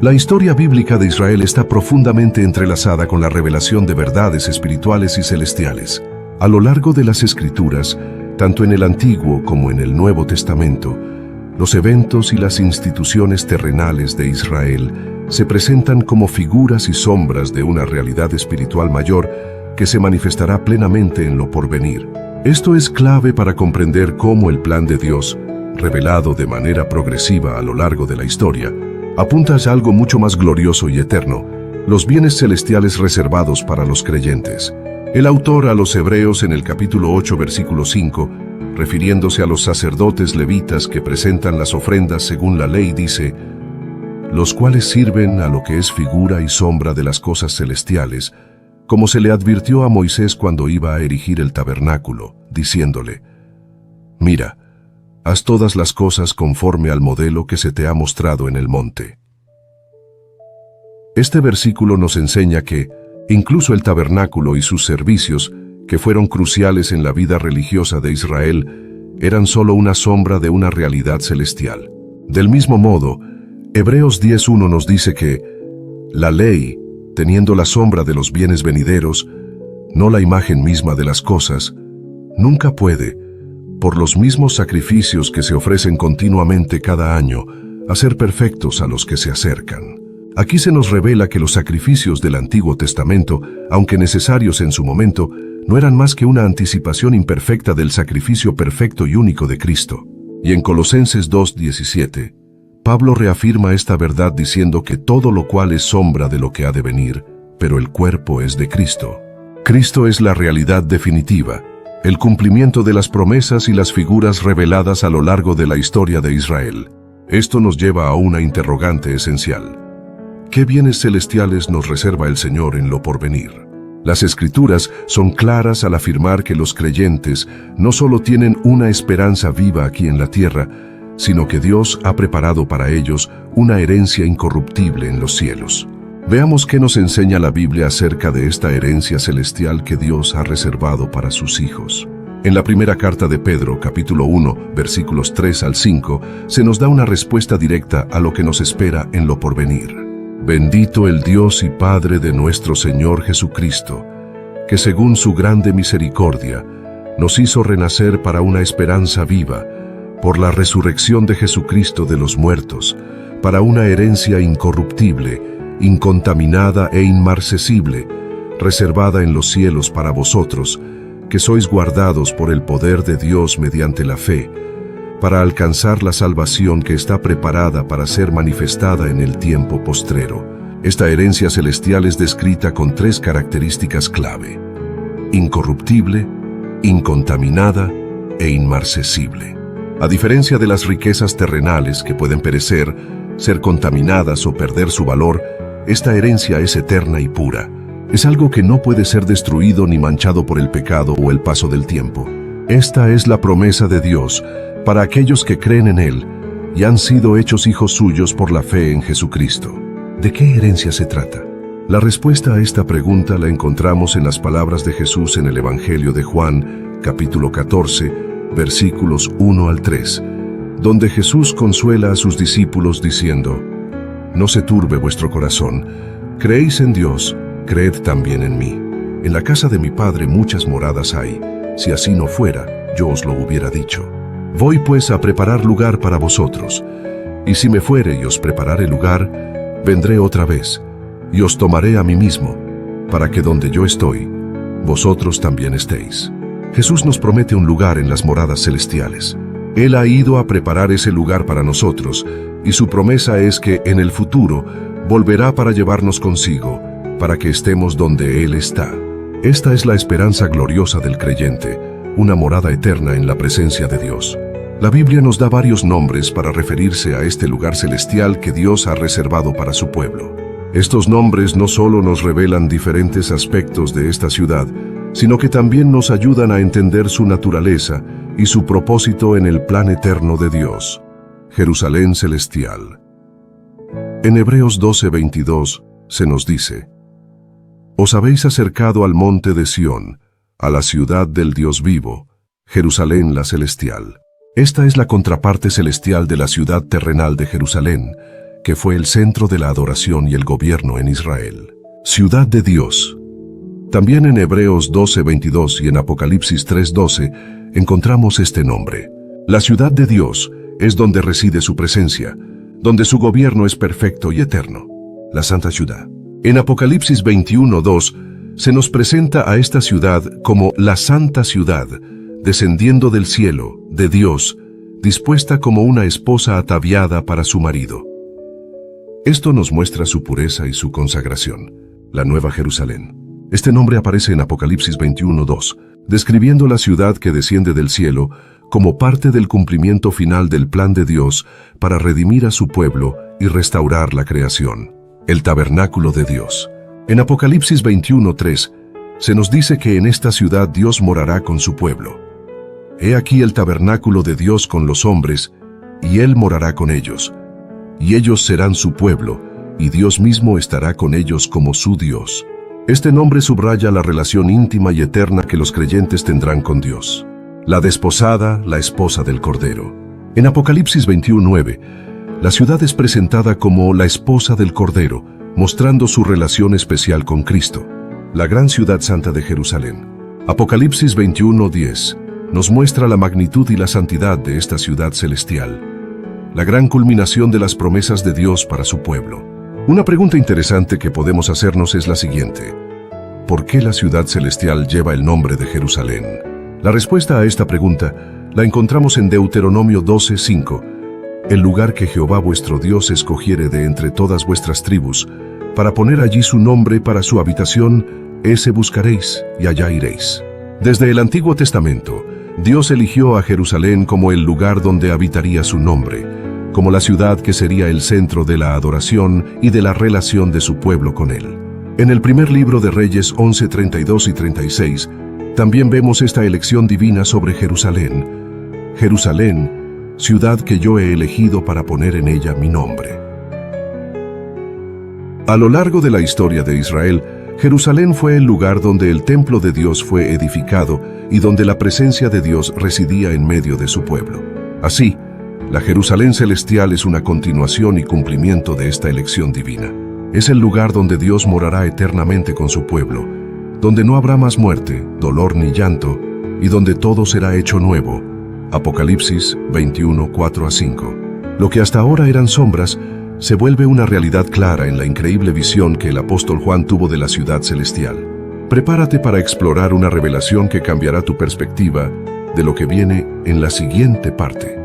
La historia bíblica de Israel está profundamente entrelazada con la revelación de verdades espirituales y celestiales. A lo largo de las Escrituras, tanto en el Antiguo como en el Nuevo Testamento, los eventos y las instituciones terrenales de Israel se presentan como figuras y sombras de una realidad espiritual mayor que se manifestará plenamente en lo porvenir. Esto es clave para comprender cómo el plan de Dios, revelado de manera progresiva a lo largo de la historia, apunta a algo mucho más glorioso y eterno, los bienes celestiales reservados para los creyentes. El autor a los Hebreos en el capítulo 8, versículo 5, refiriéndose a los sacerdotes levitas que presentan las ofrendas según la ley, dice: los cuales sirven a lo que es figura y sombra de las cosas celestiales, como se le advirtió a Moisés cuando iba a erigir el tabernáculo, diciéndole: mira, haz todas las cosas conforme al modelo que se te ha mostrado en el monte. Este versículo nos enseña que, incluso el tabernáculo y sus servicios, que fueron cruciales en la vida religiosa de Israel, eran solo una sombra de una realidad celestial. Del mismo modo, Hebreos 10:1 nos dice que la ley, teniendo la sombra de los bienes venideros, no la imagen misma de las cosas, nunca puede, por los mismos sacrificios que se ofrecen continuamente cada año, hacer perfectos a los que se acercan. Aquí se nos revela que los sacrificios del Antiguo Testamento, aunque necesarios en su momento, no eran más que una anticipación imperfecta del sacrificio perfecto y único de Cristo. Y en Colosenses 2:17, Pablo reafirma esta verdad diciendo que todo lo cual es sombra de lo que ha de venir, pero el cuerpo es de Cristo. Cristo es la realidad definitiva, el cumplimiento de las promesas y las figuras reveladas a lo largo de la historia de Israel. Esto nos lleva a una interrogante esencial. ¿Qué bienes celestiales nos reserva el Señor en lo porvenir? Las Escrituras son claras al afirmar que los creyentes no solo tienen una esperanza viva aquí en la tierra, sino que Dios ha preparado para ellos una herencia incorruptible en los cielos. Veamos qué nos enseña la Biblia acerca de esta herencia celestial que Dios ha reservado para sus hijos. En la primera carta de Pedro, capítulo 1, versículos 3 al 5, se nos da una respuesta directa a lo que nos espera en lo porvenir. Bendito el Dios y Padre de nuestro Señor Jesucristo, que según su grande misericordia, nos hizo renacer para una esperanza viva, por la resurrección de Jesucristo de los muertos, para una herencia incorruptible, incontaminada e inmarcesible, reservada en los cielos para vosotros, que sois guardados por el poder de Dios mediante la fe, para alcanzar la salvación que está preparada para ser manifestada en el tiempo postrero. Esta herencia celestial es descrita con 3 características clave: incorruptible, incontaminada e inmarcesible. A diferencia de las riquezas terrenales que pueden perecer, ser contaminadas o perder su valor, esta herencia es eterna y pura. Es algo que no puede ser destruido ni manchado por el pecado o el paso del tiempo. Esta es la promesa de Dios para aquellos que creen en Él y han sido hechos hijos suyos por la fe en Jesucristo. ¿De qué herencia se trata? La respuesta a esta pregunta la encontramos en las palabras de Jesús en el Evangelio de Juan, capítulo 14, versículos 1 al 3, donde Jesús consuela a sus discípulos diciendo: no se turbe vuestro corazón, creéis en Dios, creed también en mí. En la casa de mi Padre muchas moradas hay, si así no fuera, yo os lo hubiera dicho. Voy pues a preparar lugar para vosotros, y si me fuere y os preparare lugar, vendré otra vez, y os tomaré a mí mismo, para que donde yo estoy, vosotros también estéis. Jesús nos promete un lugar en las moradas celestiales. Él ha ido a preparar ese lugar para nosotros, y su promesa es que en el futuro volverá para llevarnos consigo, para que estemos donde Él está. Esta es la esperanza gloriosa del creyente, una morada eterna en la presencia de Dios. La Biblia nos da varios nombres para referirse a este lugar celestial que Dios ha reservado para su pueblo. Estos nombres no solo nos revelan diferentes aspectos de esta ciudad, sino que también nos ayudan a entender su naturaleza y su propósito en el plan eterno de Dios. Jerusalén celestial. En Hebreos 12:22 se nos dice: os habéis acercado al monte de Sión, a la ciudad del Dios vivo, Jerusalén la celestial. Esta es la contraparte celestial de la ciudad terrenal de Jerusalén, que fue el centro de la adoración y el gobierno en Israel. Ciudad de Dios. También en Hebreos 12:22 y en Apocalipsis 3:12 encontramos este nombre. La ciudad de Dios es donde reside su presencia, donde su gobierno es perfecto y eterno. La Santa Ciudad. En Apocalipsis 21:2 se nos presenta a esta ciudad como la Santa Ciudad, descendiendo del cielo, de Dios, dispuesta como una esposa ataviada para su marido. Esto nos muestra su pureza y su consagración, la Nueva Jerusalén. Este nombre aparece en Apocalipsis 21:2, describiendo la ciudad que desciende del cielo como parte del cumplimiento final del plan de Dios para redimir a su pueblo y restaurar la creación. El tabernáculo de Dios. En Apocalipsis 21:3 se nos dice que en esta ciudad Dios morará con su pueblo. He aquí el tabernáculo de Dios con los hombres, y Él morará con ellos. Y ellos serán su pueblo, y Dios mismo estará con ellos como su Dios. Este nombre subraya la relación íntima y eterna que los creyentes tendrán con Dios. La desposada, la esposa del Cordero. En Apocalipsis 21:9, la ciudad es presentada como la esposa del Cordero, mostrando su relación especial con Cristo, la gran ciudad santa de Jerusalén. Apocalipsis 21:10 nos muestra la magnitud y la santidad de esta ciudad celestial, la gran culminación de las promesas de Dios para su pueblo. Una pregunta interesante que podemos hacernos es la siguiente: ¿por qué la ciudad celestial lleva el nombre de Jerusalén? La respuesta a esta pregunta la encontramos en Deuteronomio 12:5. El lugar que Jehová vuestro Dios escogiere de entre todas vuestras tribus, para poner allí su nombre para su habitación, ese buscaréis y allá iréis. Desde el Antiguo Testamento, Dios eligió a Jerusalén como el lugar donde habitaría su nombre, como la ciudad que sería el centro de la adoración y de la relación de su pueblo con Él. En el primer libro de Reyes 11:32 y 36, también vemos esta elección divina sobre Jerusalén. Jerusalén, ciudad que yo he elegido para poner en ella mi nombre. A lo largo de la historia de Israel, Jerusalén fue el lugar donde el templo de Dios fue edificado y donde la presencia de Dios residía en medio de su pueblo. Así, la Jerusalén celestial es una continuación y cumplimiento de esta elección divina. Es el lugar donde Dios morará eternamente con su pueblo, donde no habrá más muerte, dolor ni llanto, y donde todo será hecho nuevo. Apocalipsis 21:4-5. Lo que hasta ahora eran sombras, se vuelve una realidad clara en la increíble visión que el apóstol Juan tuvo de la ciudad celestial. Prepárate para explorar una revelación que cambiará tu perspectiva de lo que viene en la siguiente parte.